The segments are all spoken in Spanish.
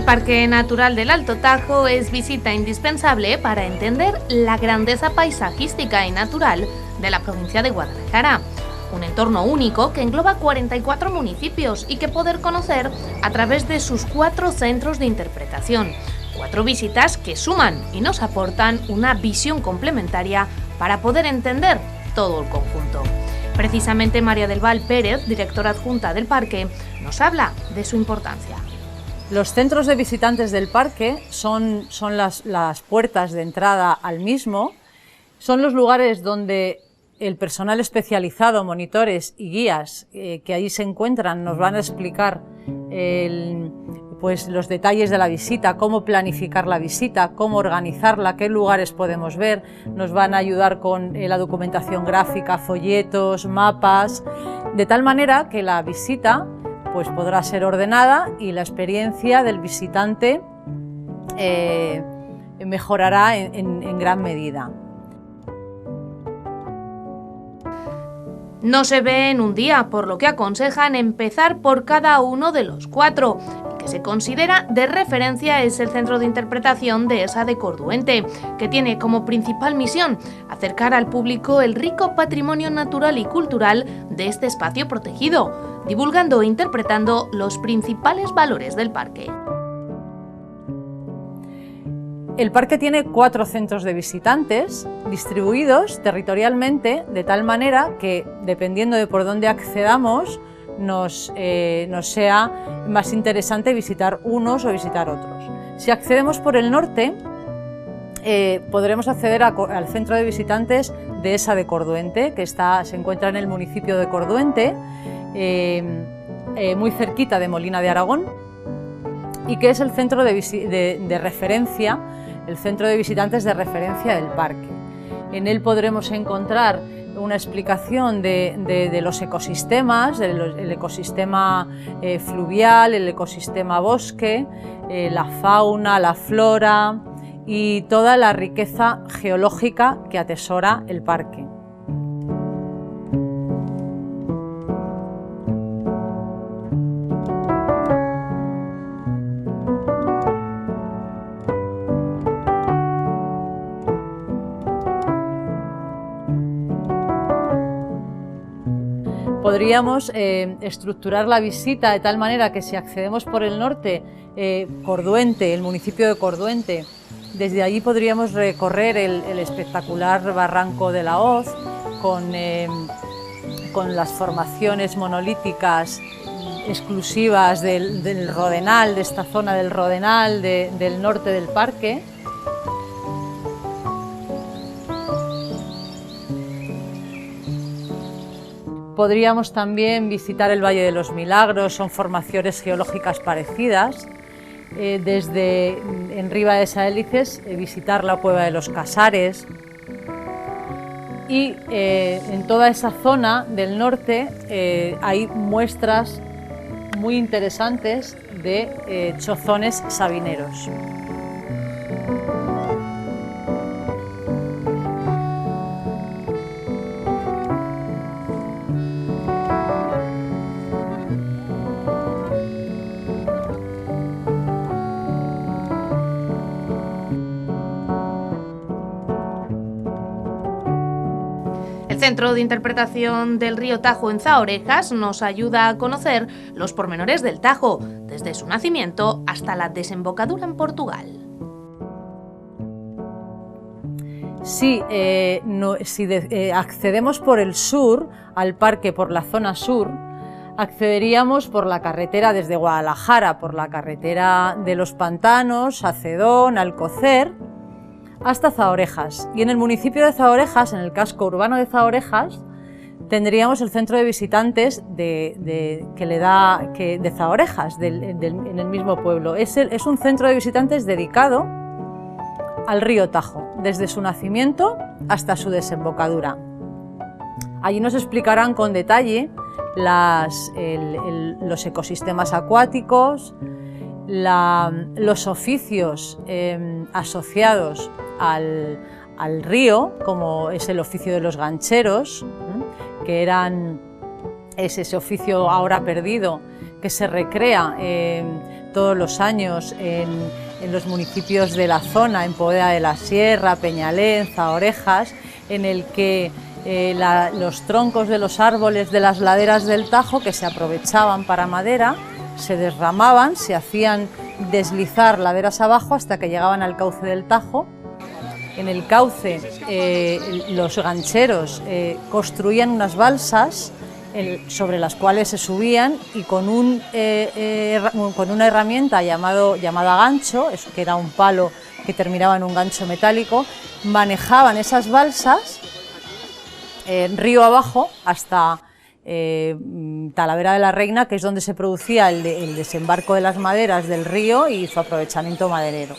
Parque Natural del Alto Tajo es visita indispensable para entender la grandeza paisajística y natural de la provincia de Guadalajara. Un entorno único que engloba 44 municipios y que poder conocer a través de sus 4 centros de interpretación. 4 visitas que suman y nos aportan una visión complementaria para poder entender todo el conjunto. Precisamente María del Val Pérez, directora adjunta del parque, nos habla de su importancia. Los centros de visitantes del parque son las puertas de entrada al mismo, son los lugares donde el personal especializado, monitores y guías que allí se encuentran nos van a explicar los detalles de la visita, cómo planificar la visita, cómo organizarla, qué lugares podemos ver, nos van a ayudar con la documentación gráfica, folletos, mapas, de tal manera que la visita podrá ser ordenada y la experiencia del visitante mejorará en gran medida. No se ve en un día, por lo que aconsejan empezar por cada uno de los 4. El que se considera de referencia es el Centro de Interpretación Dehesa de Corduente, que tiene como principal misión acercar al público el rico patrimonio natural y cultural de este espacio protegido, divulgando e interpretando los principales valores del parque. El parque tiene 4 centros de visitantes distribuidos territorialmente de tal manera que, dependiendo de por dónde accedamos, nos sea más interesante visitar unos o visitar otros. Si accedemos por el norte, podremos acceder al centro de visitantes Dehesa de Corduente, que se encuentra en el municipio de Corduente, muy cerquita de Molina de Aragón, y que es el centro de referencia, el centro de visitantes de referencia del parque. En él podremos encontrar una explicación de los ecosistemas, el ecosistema fluvial, el ecosistema bosque, la fauna, la flora y toda la riqueza geológica que atesora el parque. Podríamos estructurar la visita de tal manera que si accedemos por el norte, Corduente, el municipio de Corduente, desde allí podríamos recorrer el espectacular barranco de la Hoz con las formaciones monolíticas exclusivas del Rodenal, de esta zona del Rodenal del norte del parque. Podríamos también visitar el Valle de los Milagros, son formaciones geológicas parecidas. En Riba de Saélices, visitar la Cueva de los Casares. Y en toda esa zona del norte hay muestras muy interesantes de chozones sabineros. El Centro de Interpretación del Río Tajo en Zaorejas nos ayuda a conocer los pormenores del Tajo, desde su nacimiento hasta la desembocadura en Portugal. Si accedemos por el sur al parque, por la zona sur, accederíamos por la carretera desde Guadalajara, por la carretera de los Pantanos, Acedón, Alcocer, hasta Zaorejas. Y en el municipio de Zaorejas, en el casco urbano de Zaorejas, tendríamos el centro de visitantes de Zaorejas, en el mismo pueblo. Es un centro de visitantes dedicado al río Tajo, desde su nacimiento hasta su desembocadura. Allí nos explicarán con detalle los ecosistemas acuáticos, los oficios asociados al río, como es el oficio de los gancheros, que es ese oficio ahora perdido, que se recrea todos los años en los municipios de la zona, en Poveda de la Sierra, Peñalenza, Orejas, en el que los troncos de los árboles de las laderas del Tajo, que se aprovechaban para madera, se derramaban, se hacían deslizar laderas abajo hasta que llegaban al cauce del Tajo. En el cauce los gancheros construían unas balsas sobre las cuales se subían y con una herramienta llamada gancho, que era un palo que terminaba en un gancho metálico, manejaban esas balsas río abajo hasta Talavera de la Reina, que es donde se producía el desembarco de las maderas del río y su aprovechamiento maderero.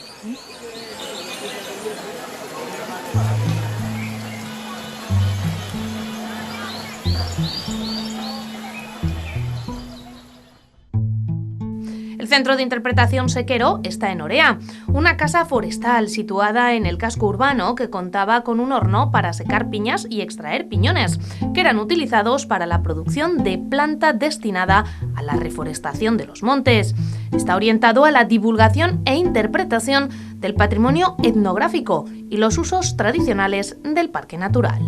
El Centro de Interpretación Sequero está en Orea, una casa forestal situada en el casco urbano que contaba con un horno para secar piñas y extraer piñones, que eran utilizados para la producción de planta destinada a la reforestación de los montes. Está orientado a la divulgación e interpretación del patrimonio etnográfico y los usos tradicionales del parque natural.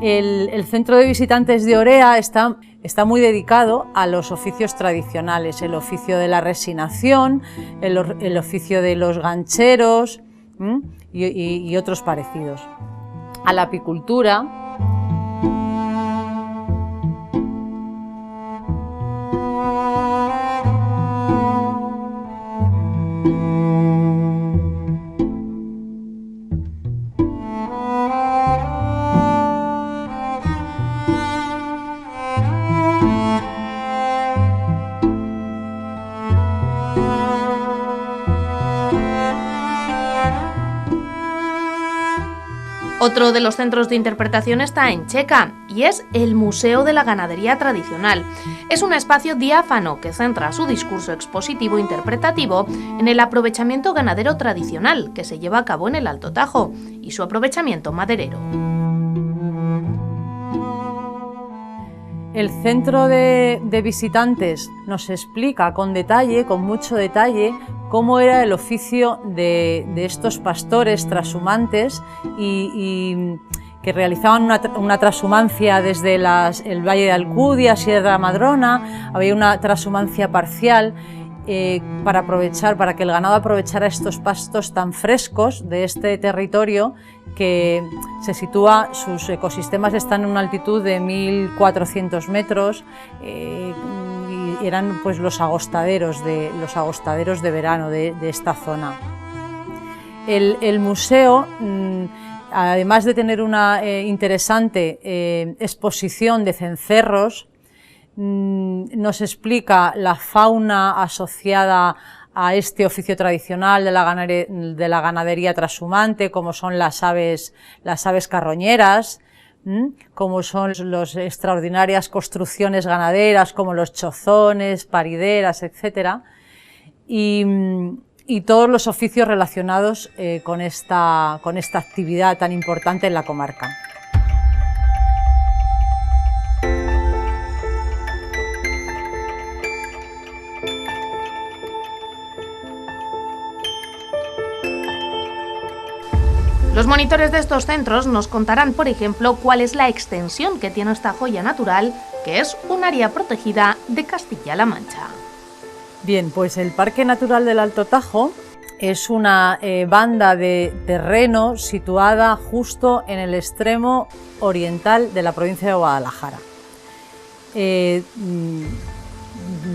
El Centro de Visitantes de Orea está muy dedicado a los oficios tradicionales, el oficio de la resinación, el oficio de los gancheros y otros parecidos. A la apicultura. Otro de los centros de interpretación está en Checa y es el Museo de la Ganadería Tradicional. Es un espacio diáfano que centra su discurso expositivo interpretativo en el aprovechamiento ganadero tradicional que se lleva a cabo en el Alto Tajo y su aprovechamiento maderero. El centro de visitantes nos explica con detalle, con mucho detalle, cómo era el oficio de estos pastores trashumantes y que realizaban una trashumancia desde el Valle de Alcudia, Sierra Madrona. Había una trashumancia parcial para que el ganado aprovechara estos pastos tan frescos de este territorio que sus ecosistemas están en una altitud de 1400 metros y eran pues los agostaderos de verano de esta zona. El museo, además de tener una interesante exposición de cencerros, nos explica la fauna asociada a este oficio tradicional de la ganadería trashumante, como son las aves carroñeras, como son las extraordinarias construcciones ganaderas como los chozones, parideras, etc. Y todos los oficios relacionados con esta actividad tan importante en la comarca. Los monitores de estos centros nos contarán, por ejemplo, cuál es la extensión que tiene esta joya natural, que es un área protegida de Castilla-La Mancha. Bien, pues el Parque Natural del Alto Tajo es una banda de terreno situada justo en el extremo oriental de la provincia de Guadalajara.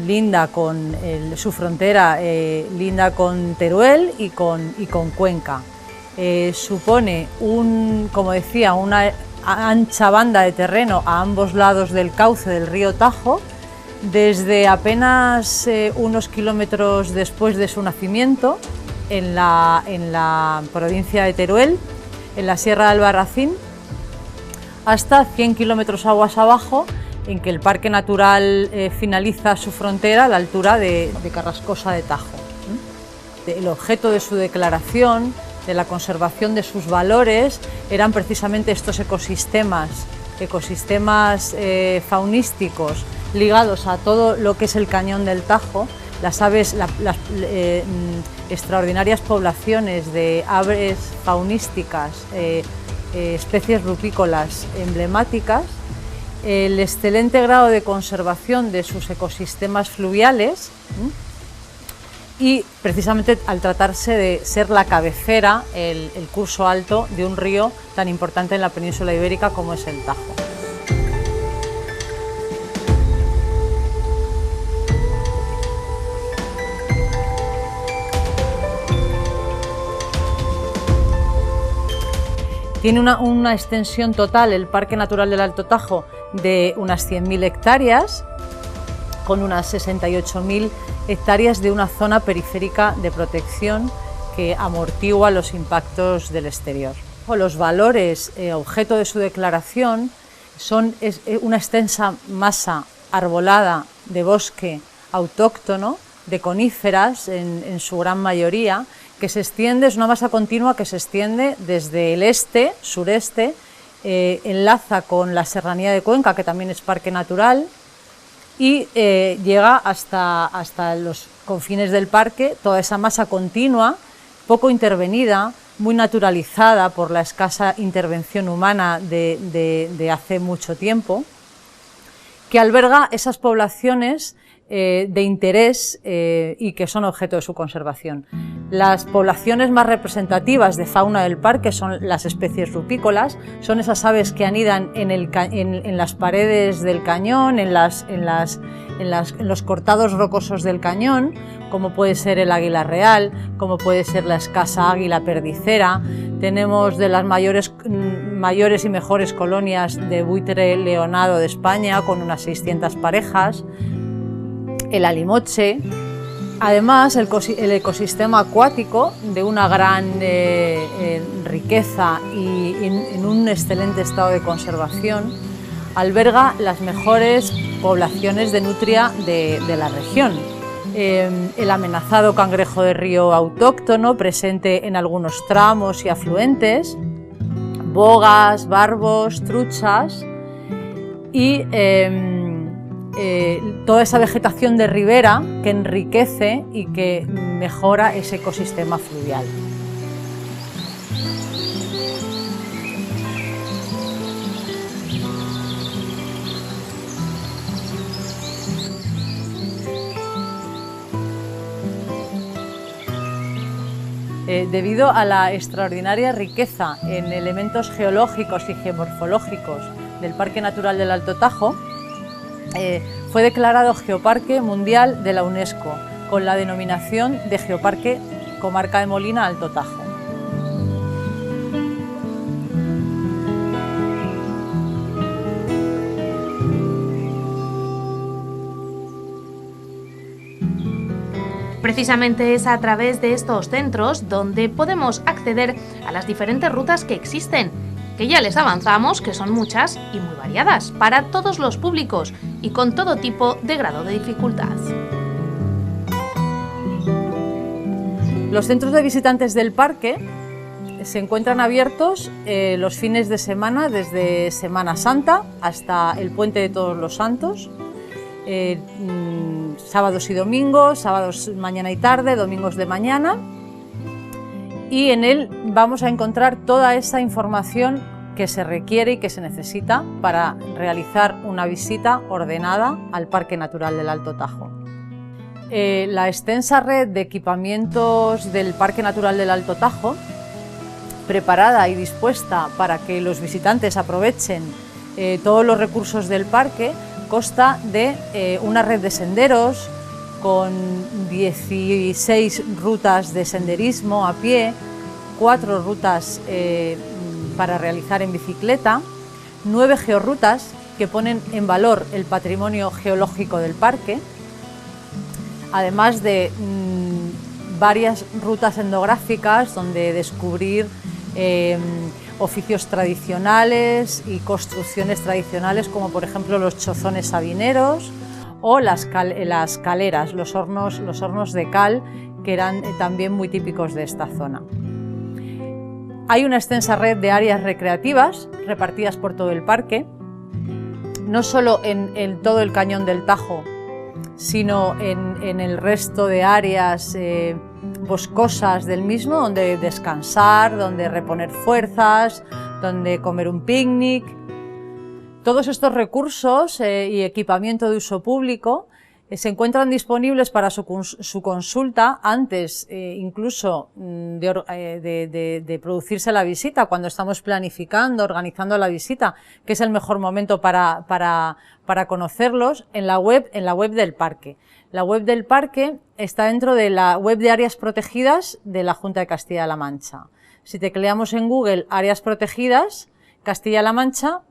Linda con su frontera, linda con Teruel y con Cuenca. Supone como decía, una ancha banda de terreno a ambos lados del cauce del río Tajo, desde apenas unos kilómetros después de su nacimiento, en la provincia de Teruel, en la Sierra de Albarracín, hasta 100 kilómetros aguas abajo, en que el Parque Natural finaliza su frontera a la altura de Carrascosa de Tajo. El objeto de su declaración, de la conservación de sus valores, eran precisamente estos ecosistemas ecosistemas faunísticos ligados a todo lo que es el cañón del Tajo, las aves, las extraordinarias poblaciones de aves faunísticas, especies rupícolas emblemáticas, el excelente grado de conservación de sus ecosistemas fluviales y precisamente al tratarse de ser la cabecera, el curso alto de un río tan importante en la península ibérica como es el Tajo. Tiene una extensión total, el Parque Natural del Alto Tajo, de unas 100.000 hectáreas, con unas 68.000 hectáreas de una zona periférica de protección que amortigua los impactos del exterior. Los valores objeto de su declaración son una extensa masa arbolada de bosque autóctono, de coníferas en su gran mayoría, que se extiende, es una masa continua que se extiende desde el este, sureste, enlaza con la Serranía de Cuenca, que también es parque natural, y llega hasta los confines del parque, toda esa masa continua, poco intervenida, muy naturalizada por la escasa intervención humana de hace mucho tiempo, que alberga esas poblaciones de interés y que son objeto de su conservación. Las poblaciones más representativas de fauna del parque son las especies rupícolas, son esas aves que anidan en las paredes del cañón, en los cortados rocosos del cañón, como puede ser el águila real, como puede ser la escasa águila perdicera. Tenemos de las mayores y mejores colonias de buitre leonado de España, con unas 600 parejas, el alimoche. Además, el ecosistema acuático, de una gran riqueza y en un excelente estado de conservación, alberga las mejores poblaciones de nutria de la región. El amenazado cangrejo de río autóctono, presente en algunos tramos y afluentes, bogas, barbos, truchas y toda esa vegetación de ribera que enriquece y que mejora ese ecosistema fluvial. Debido a la extraordinaria riqueza en elementos geológicos y geomorfológicos del Parque Natural del Alto Tajo, fue declarado Geoparque Mundial de la UNESCO, con la denominación de Geoparque Comarca de Molina Alto Tajo. Precisamente es a través de estos centros donde podemos acceder a las diferentes rutas que existen, que ya les avanzamos que son muchas y muy variadas para todos los públicos y con todo tipo de grado de dificultad. Los centros de visitantes del parque se encuentran abiertos los fines de semana, desde Semana Santa hasta el Puente de Todos los Santos, sábados y domingos, sábados mañana y tarde, domingos de mañana, y en él vamos a encontrar toda esa información que se requiere y que se necesita para realizar una visita ordenada al Parque Natural del Alto Tajo. La extensa red de equipamientos del Parque Natural del Alto Tajo, preparada y dispuesta para que los visitantes aprovechen todos los recursos del parque, consta de una red de senderos con 16 rutas de senderismo a pie, 4 rutas para realizar en bicicleta, 9 georrutas que ponen en valor el patrimonio geológico del parque, además de varias rutas etnográficas donde descubrir oficios tradicionales y construcciones tradicionales, como por ejemplo los chozones sabineros o las caleras, los hornos de cal, que eran también muy típicos de esta zona. Hay una extensa red de áreas recreativas repartidas por todo el parque, no solo en todo el cañón del Tajo, sino en el resto de áreas boscosas del mismo, donde descansar, donde reponer fuerzas, donde comer un picnic. Todos estos recursos y equipamiento de uso público se encuentran disponibles para su consulta antes incluso de producirse la visita, cuando estamos planificando, organizando la visita, que es el mejor momento para conocerlos, en la web del parque. La web del parque está dentro de la web de áreas protegidas de la Junta de Castilla-La Mancha. Si tecleamos en Google áreas protegidas Castilla-La Mancha,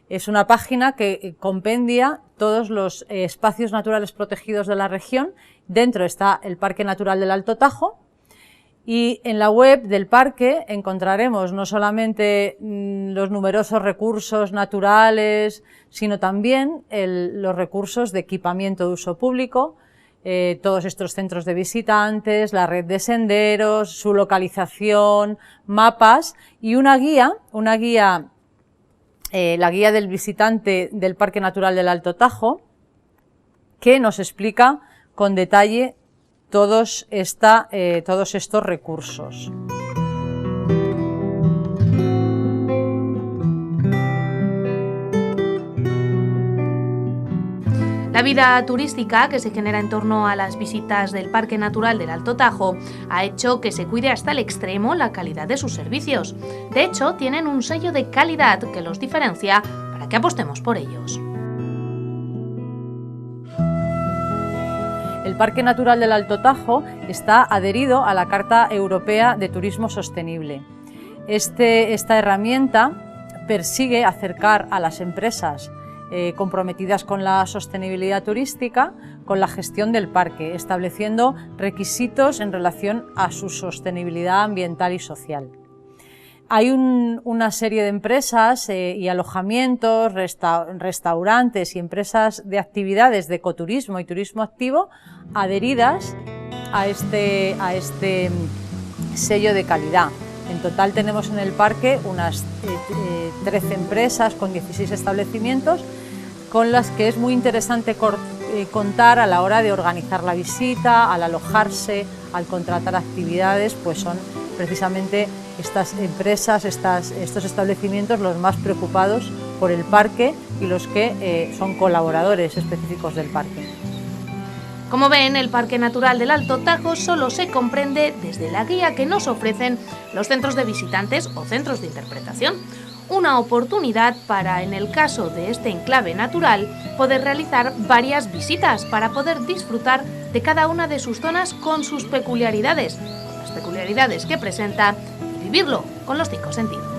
es una página que compendia todos los espacios naturales protegidos de la región. Dentro está el Parque Natural del Alto Tajo, y en la web del parque encontraremos no solamente los numerosos recursos naturales, sino también los recursos de equipamiento de uso público, todos estos centros de visitantes, la red de senderos, su localización, mapas y una guía, la guía del visitante del Parque Natural del Alto Tajo, que nos explica con detalle todos estos recursos. La vida turística que se genera en torno a las visitas del Parque Natural del Alto Tajo ha hecho que se cuide hasta el extremo la calidad de sus servicios. De hecho, tienen un sello de calidad que los diferencia para que apostemos por ellos. El Parque Natural del Alto Tajo está adherido a la Carta Europea de Turismo Sostenible. Esta herramienta persigue acercar a las empresas comprometidas con la sostenibilidad turística con la gestión del parque, estableciendo requisitos en relación a su sostenibilidad ambiental y social. Hay una serie de empresas y alojamientos, restaurantes y empresas de actividades de ecoturismo y turismo activo adheridas a este sello de calidad. En total tenemos en el parque unas 13 empresas con 16 establecimientos con las que es muy interesante contar a la hora de organizar la visita, al alojarse, al contratar actividades, pues son precisamente estas empresas, estos establecimientos los más preocupados por el parque y los que son colaboradores específicos del parque. Como ven, el Parque Natural del Alto Tajo solo se comprende desde la guía que nos ofrecen los centros de visitantes o centros de interpretación. Una oportunidad para, en el caso de este enclave natural, poder realizar varias visitas para poder disfrutar de cada una de sus zonas con sus peculiaridades, las peculiaridades que presenta, y vivirlo con los 5 sentidos.